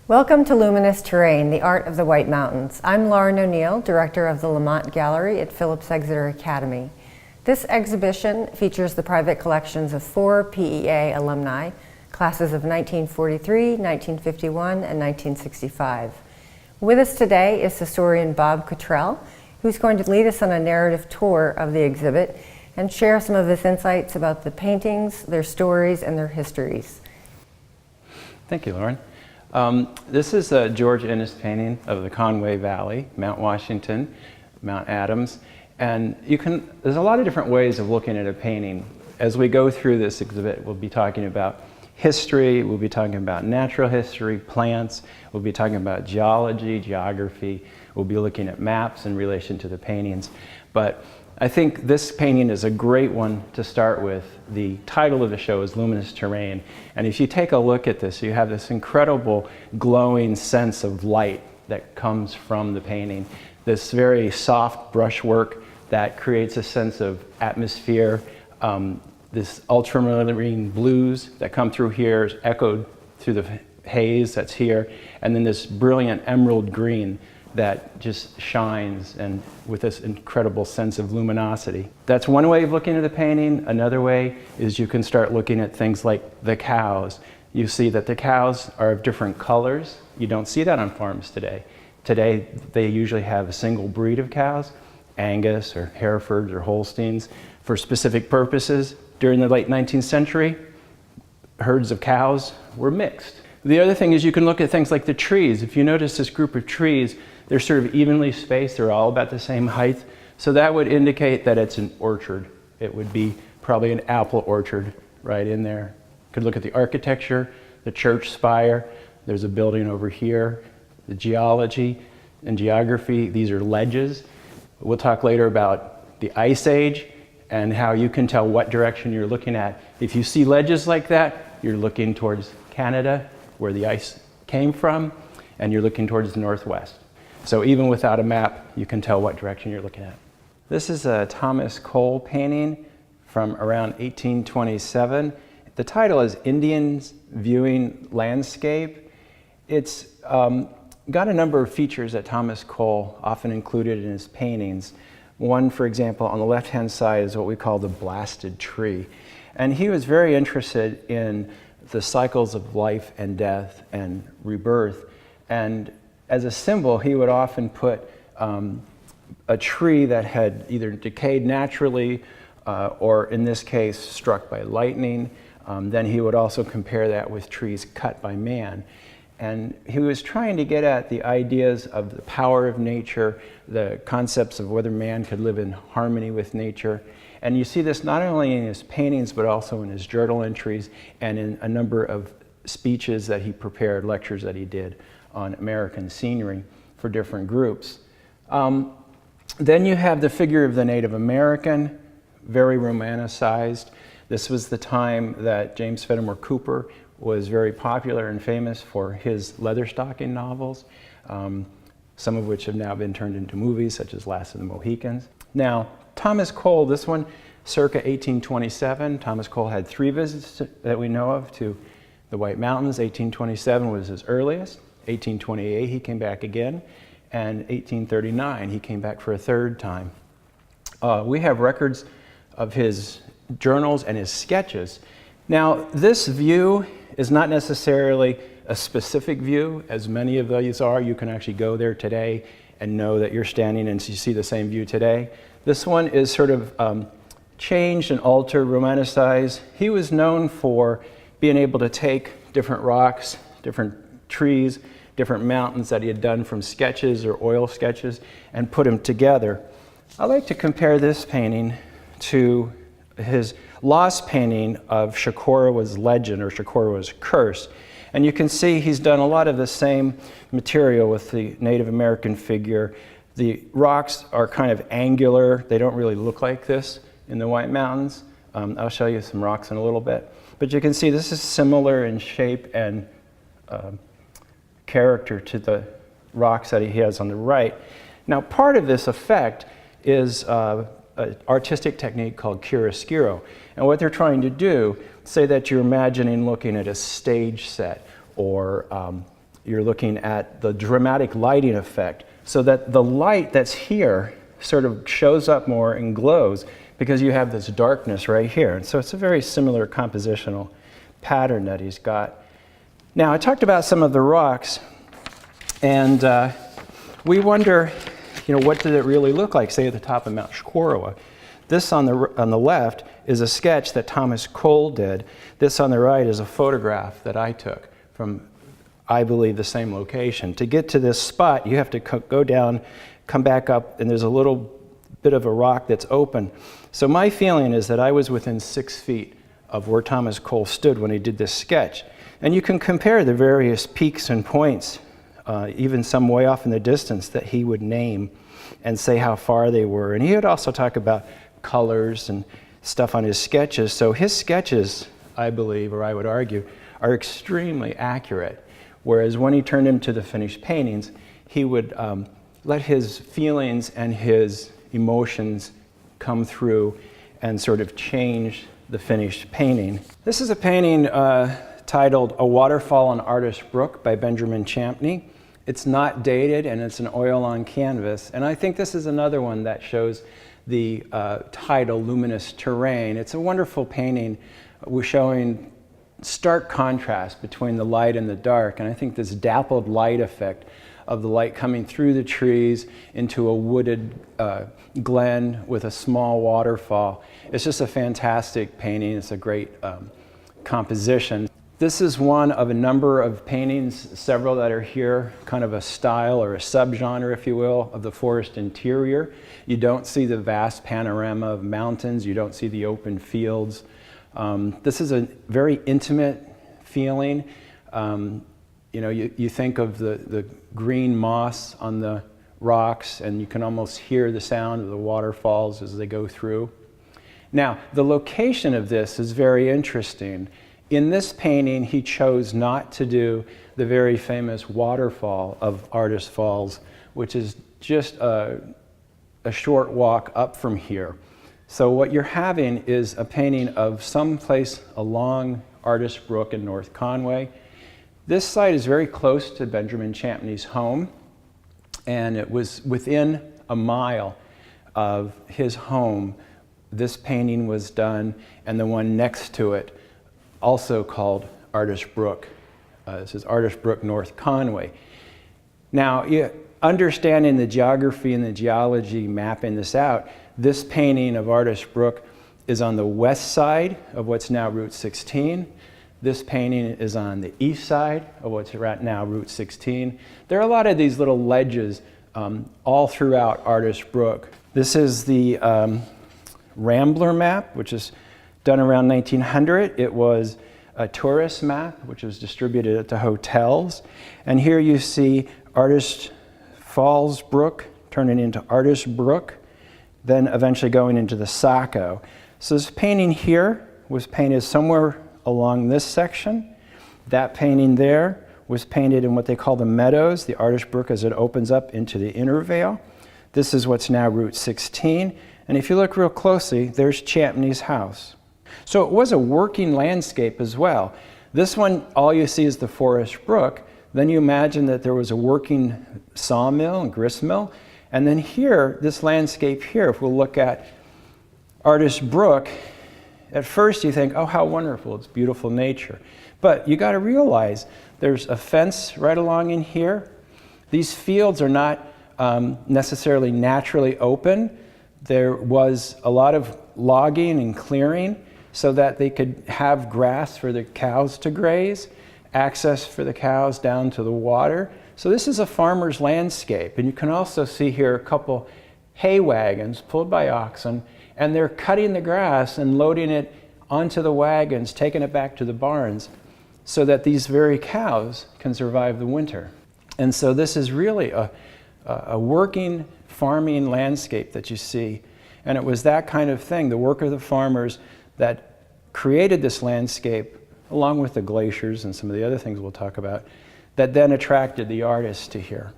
Welcome to Luminous Terrain, the Art of the White Mountains. I'm Lauren O'Neill, Director of the Lamont Gallery at Phillips Exeter Academy. This exhibition features the private collections of 4 PEA alumni, classes of 1943, 1951, and 1965. With us today is historian Bob Cottrell, who's going to lead us on a narrative tour of the exhibit and share some of his insights about the paintings, their stories, and their histories. Thank you, Lauren. This is a George Inness painting of the Conway Valley, Mount Washington, Mount Adams, and there's a lot of different ways of looking at a painting. As we go through this exhibit, we'll be talking about history, we'll be talking about natural history, plants, we'll be talking about geology, geography, we'll be looking at maps in relation to the paintings. But I think this painting is a great one to start with. The title of the show is Luminous Terrain, and if you take a look at this, you have this incredible glowing sense of light that comes from the painting. This very soft brushwork that creates a sense of atmosphere. This ultramarine blues that come through here is echoed through the haze that's here, and then this brilliant emerald green that just shines and with this incredible sense of luminosity. That's one way of looking at the painting. Another way is you can start looking at things like the cows. You see that the cows are of different colors. You don't see that on farms today. Today, they usually have a single breed of cows, Angus or Herefords or Holsteins, for specific purposes. During the late 19th century, herds of cows were mixed. The other thing is you can look at things like the trees. If you notice this group of trees, they're sort of evenly spaced. They're all about the same height. So that would indicate that it's an orchard. It would be probably an apple orchard right in there. You could look at the architecture, the church spire. There's a building over here. The geology and geography, these are ledges. We'll talk later about the Ice Age and how you can tell what direction you're looking at. If you see ledges like that, you're looking towards Canada, where the ice came from, and you're looking towards the northwest. So even without a map, you can tell what direction you're looking at. This is a Thomas Cole painting from around 1827. The title is Indians Viewing Landscape. It's got a number of features that Thomas Cole often included in his paintings. One, for example, on the left-hand side is what we call the blasted tree. And he was very interested in the cycles of life and death and rebirth. And as a symbol, he would often put a tree that had either decayed naturally or, in this case, struck by lightning. Then he would also compare that with trees cut by man. And he was trying to get at the ideas of the power of nature, the concepts of whether man could live in harmony with nature. And you see this not only in his paintings, but also in his journal entries and in a number of speeches that he prepared, lectures that he did on American scenery for different groups. Then you have the figure of the Native American, very romanticized. This was the time that James Fenimore Cooper was very popular and famous for his leatherstocking novels, some of which have now been turned into movies, such as Last of the Mohicans. Now, Thomas Cole, this one, circa 1827. Thomas Cole had 3 visits that we know of to the White Mountains. 1827 was his earliest. 1828, he came back again. And 1839, he came back for a 3rd time. We have records of his journals and his sketches. Now, this view is not necessarily a specific view, as many of these are. You can actually go there today and know that you're standing and you see the same view today. This one is sort of changed and altered, romanticized. He was known for being able to take different rocks, different trees, different mountains that he had done from sketches or oil sketches and put them together. I like to compare this painting to his lost painting of Shakurawa's Legend, or Shakurawa's Curse. And you can see he's done a lot of the same material with the Native American figure. The rocks are kind of angular. They don't really look like this in the White Mountains. I'll show you some rocks in a little bit. But you can see this is similar in shape and character to the rocks that he has on the right. Now, part of this effect is an artistic technique called chiaroscuro. And what they're trying to do, say that you're imagining looking at a stage set or you're looking at the dramatic lighting effect, so that the light that's here sort of shows up more and glows because you have this darkness right here. And so it's a very similar compositional pattern that he's got. Now, I talked about some of the rocks, and we wonder, what did it really look like, say, at the top of Mount Shkorowa? This on the left is a sketch that Thomas Cole did. This on the right is a photograph that I took from, I believe, the same location. To get to this spot, you have to go down, come back up, and there's a little bit of a rock that's open. So my feeling is that I was within 6 feet of where Thomas Cole stood when he did this sketch. And you can compare the various peaks and points, even some way off in the distance, that he would name and say how far they were. And he would also talk about colors and stuff on his sketches. So his sketches, I believe, or I would argue, are extremely accurate. Whereas when he turned into the finished paintings, he would let his feelings and his emotions come through and sort of change the finished painting. This is a painting titled A Waterfall on Artist Brook by Benjamin Champney. It's not dated, and it's an oil on canvas. And I think this is another one that shows the title Luminous Terrain. It's a wonderful painting showing stark contrast between the light and the dark. And I think this dappled light effect of the light coming through the trees into a wooded glen with a small waterfall. It's just a fantastic painting. It's a great composition. This is one of a number of paintings, several that are here, kind of a style or a subgenre, if you will, of the forest interior. You don't see the vast panorama of mountains. You don't see the open fields. This is a very intimate feeling. You think of the green moss on the rocks, and you can almost hear the sound of the waterfalls as they go through. Now, the location of this is very interesting. In this painting, he chose not to do the very famous waterfall of Artist Falls, which is just a short walk up from here. So what you're having is a painting of some place along Artist Brook in North Conway. This site is very close to Benjamin Champney's home, and it was within a mile of his home. This painting was done, and the one next to it, also called Artist Brook. This is Artist Brook, North Conway. Now, understanding the geography and the geology, mapping this out, this painting of Artist Brook is on the west side of what's now Route 16. This painting is on the east side of what's right now Route 16. There are a lot of these little ledges all throughout Artist Brook. This is the Rambler map, which is done around 1900. It was a tourist map, which was distributed at the hotels. And here you see Artist Falls Brook turning into Artist Brook, then eventually going into the Saco. So this painting here was painted somewhere along this section. That painting there was painted in what they call the meadows, the Artist Brook as it opens up into the inner vale. This is what's now Route 16. And if you look real closely, there's Champney's house. So it was a working landscape as well. This one, all you see is the Forest Brook. Then you imagine that there was a working sawmill and grist mill. And then here, this landscape here, if we'll look at Artist Brook, at first you think, oh, how wonderful, it's beautiful nature. But you got to realize there's a fence right along in here. These fields are not necessarily naturally open. There was a lot of logging and clearing so that they could have grass for the cows to graze, access for the cows down to the water. So this is a farmer's landscape. And you can also see here a couple hay wagons pulled by oxen, and they're cutting the grass and loading it onto the wagons, taking it back to the barns so that these very cows can survive the winter. And so this is really a working farming landscape that you see. And it was that kind of thing, the work of the farmers, that created this landscape, along with the glaciers and some of the other things we'll talk about, that then attracted the artists to here.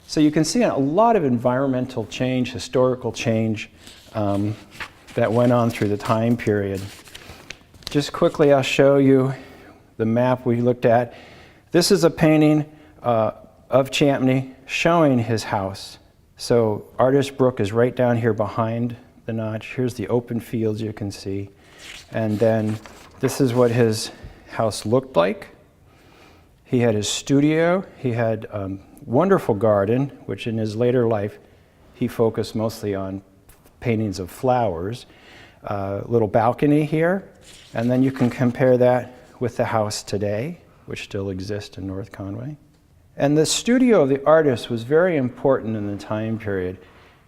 So you can see a lot of environmental change, historical change that went on through the time period. Just quickly, I'll show you the map we looked at. This is a painting of Champney showing his house. So Artist Brook is right down here behind the notch. Here's the open fields you can see. And then this is what his house looked like. He had his studio. He had a wonderful garden, which in his later life he focused mostly on paintings of flowers. Little balcony here. And then you can compare that with the house today, which still exists in North Conway. And the studio of the artist was very important in the time period.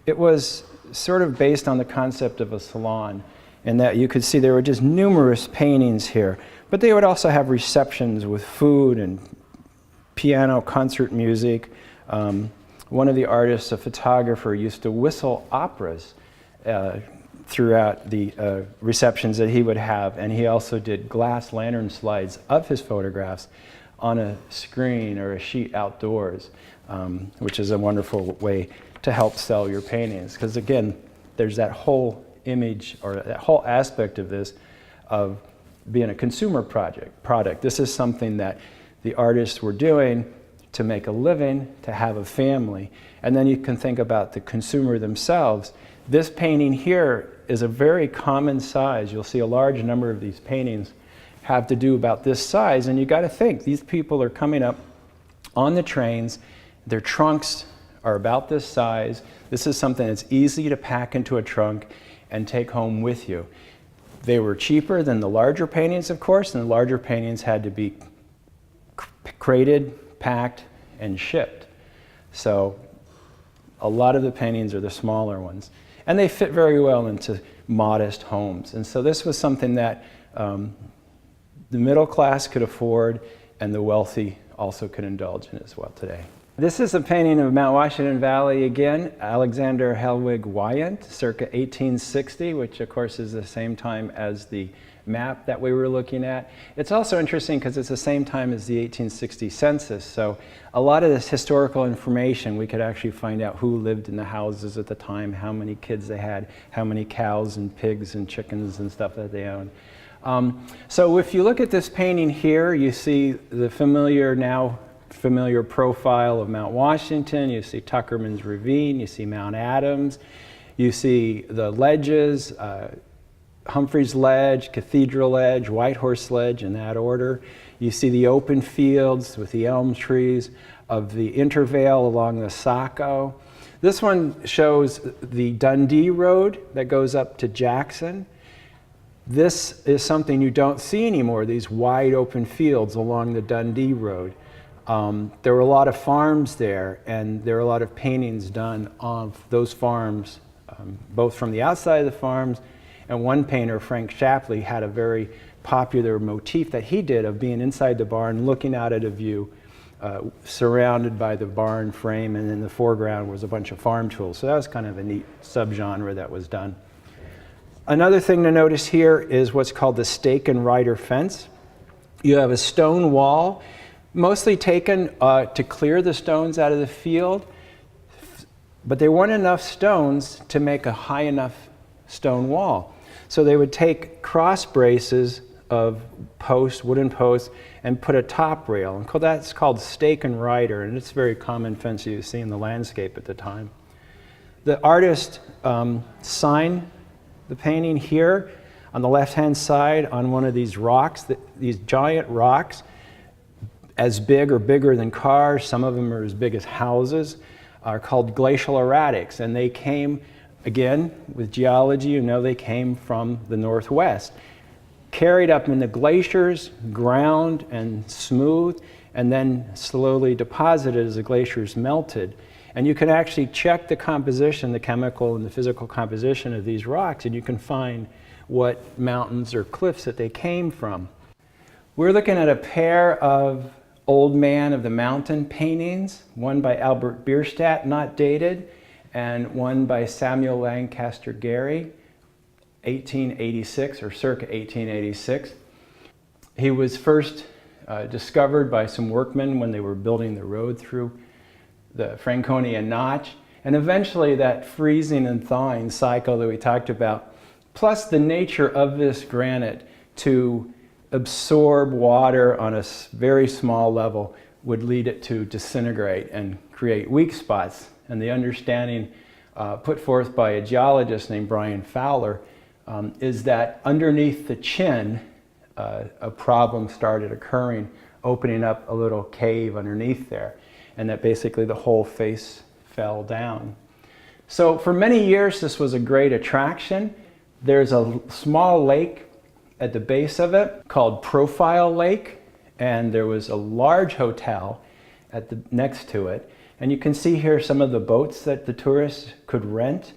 It was sort of based on the concept of a salon, in that you could see there were just numerous paintings here. But they would also have receptions with food and piano concert music. One of the artists, a photographer, used to whistle operas throughout the receptions that he would have, and he also did glass lantern slides of his photographs on a screen or a sheet outdoors, which is a wonderful way to help sell your paintings. Because again, there's that whole image or that whole aspect of this of being a consumer product. This is something that the artists were doing to make a living, to have a family. And then you can think about the consumer themselves. This painting here is a very common size. You'll see a large number of these paintings have to do about this size, and you got to think, these people are coming up on the trains, their trunks are about this size. This is something that's easy to pack into a trunk and take home with you. They were cheaper than the larger paintings, of course, and the larger paintings had to be crated, packed, and shipped. So a lot of the paintings are the smaller ones. And they fit very well into modest homes. And so this was something that the middle class could afford, and the wealthy also could indulge in as well today. This is a painting of Mount Washington Valley again, Alexander Helwig Wyant, circa 1860, which of course is the same time as the map that we were looking at. It's also interesting because it's the same time as the 1860 census, so a lot of this historical information we could actually find out who lived in the houses at the time, how many kids they had, how many cows and pigs and chickens and stuff that they owned. So if you look at this painting here, you see the now familiar profile of Mount Washington, you see Tuckerman's Ravine, you see Mount Adams, you see the ledges, Humphreys Ledge, Cathedral Ledge, Whitehorse Ledge in that order. You see the open fields with the elm trees of the intervale along the Saco. This one shows the Dundee Road that goes up to Jackson. This is something you don't see anymore, these wide open fields along the Dundee Road. There were a lot of farms there, and there were a lot of paintings done of those farms, both from the outside of the farms, and one painter, Frank Shapley, had a very popular motif that he did of being inside the barn, looking out at a view, surrounded by the barn frame, and in the foreground was a bunch of farm tools. So that was kind of a neat subgenre that was done. Another thing to notice here is what's called the stake and rider fence. You have a stone wall, mostly taken to clear the stones out of the field, but there weren't enough stones to make a high enough stone wall. So they would take cross braces of posts, wooden posts, and put a top rail. And that's called stake and rider, and it's a very common fence you see in the landscape at the time. The artist signed the painting here on the left-hand side on one of these rocks, these giant rocks, as big or bigger than cars, some of them are as big as houses, are called glacial erratics. And they came, again, with geology, you know they came from the northwest. Carried up in the glaciers, ground and smooth, and then slowly deposited as the glaciers melted. And you can actually check the composition, the chemical and the physical composition of these rocks, and you can find what mountains or cliffs that they came from. We're looking at a pair of Old Man of the Mountain paintings, one by Albert Bierstadt, not dated, and one by Samuel Lancaster Gary, 1886 or circa 1886. He was first discovered by some workmen when they were building the road through the Franconia Notch, and eventually that freezing and thawing cycle that we talked about, plus the nature of this granite to absorb water on a very small level, would lead it to disintegrate and create weak spots. And the understanding put forth by a geologist named Brian Fowler is that underneath the chin, a problem started occurring, opening up a little cave underneath there, and that basically the whole face fell down. So for many years this was a great attraction. There's a small lake at the base of it called Profile Lake, and there was a large hotel next to it. And you can see here some of the boats that the tourists could rent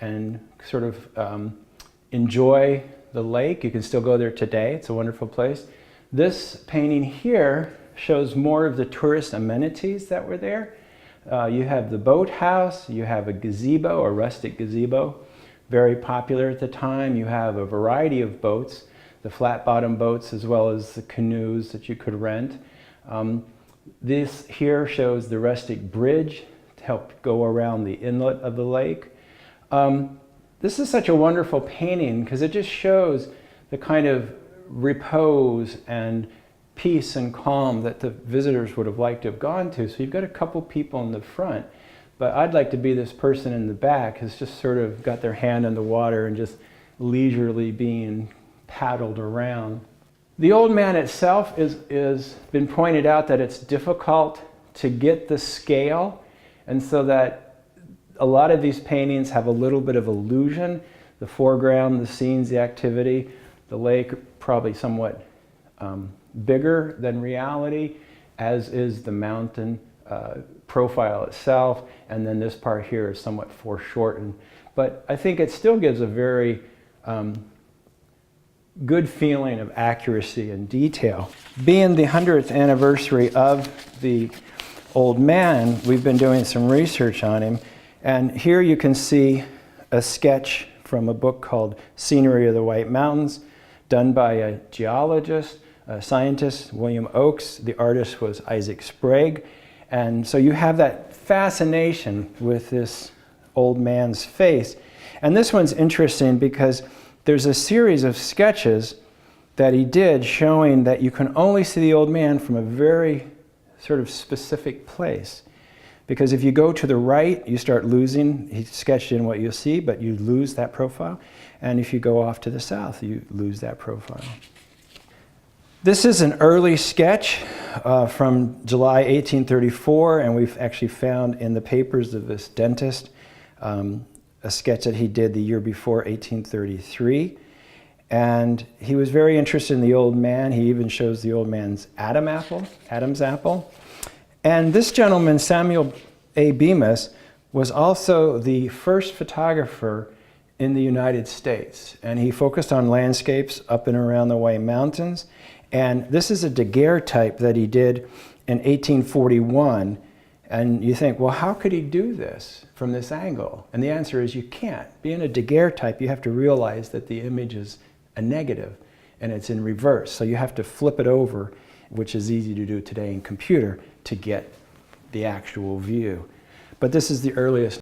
and sort of enjoy the lake. You can still go there today. It's a wonderful place. This painting here shows more of the tourist amenities that were there. You have the boathouse, you have a gazebo, a rustic gazebo, very popular at the time. You have a variety of boats, the flat bottom boats as well as the canoes that you could rent. This here shows the rustic bridge to help go around the inlet of the lake. This is such a wonderful painting because it just shows the kind of repose and peace and calm that the visitors would have liked to have gone to. So you've got a couple people in the front, but I'd like to be this person in the back who's just sort of got their hand in the water and just leisurely being paddled around. The old man itself is been pointed out that it's difficult to get the scale, and so that a lot of these paintings have a little bit of illusion. The foreground, the scenes, the activity, the lake probably somewhat bigger than reality, as is the mountain profile itself, and then this part here is somewhat foreshortened. But I think it still gives a very good feeling of accuracy and detail. Being the 100th anniversary of the old man, we've been doing some research on him, and here you can see a sketch from a book called Scenery of the White Mountains, done by a geologist, a scientist, William Oakes. The artist was Isaac Sprague. And so you have that fascination with this old man's face. And this one's interesting because there's a series of sketches that he did showing that you can only see the old man from a very sort of specific place. Because if you go to the right, you start losing, he sketched in what you'll see, but you lose that profile. And if you go off to the south, you lose that profile. This is an early sketch from July 1834, and we've actually found in the papers of this dentist a sketch that he did the year before, 1833. And he was very interested in the old man. He even shows the old man's Adam's apple. And this gentleman, Samuel A. Bemis, was also the first photographer in the United States. And he focused on landscapes up and around the White Mountains. And this is a daguerreotype that he did in 1841. And you think, well, how could he do this from this angle? And the answer is you can't. Being a daguerreotype, you have to realize that the image is a negative and it's in reverse. So you have to flip it over, which is easy to do today in computer, to get the actual view. But this is the earliest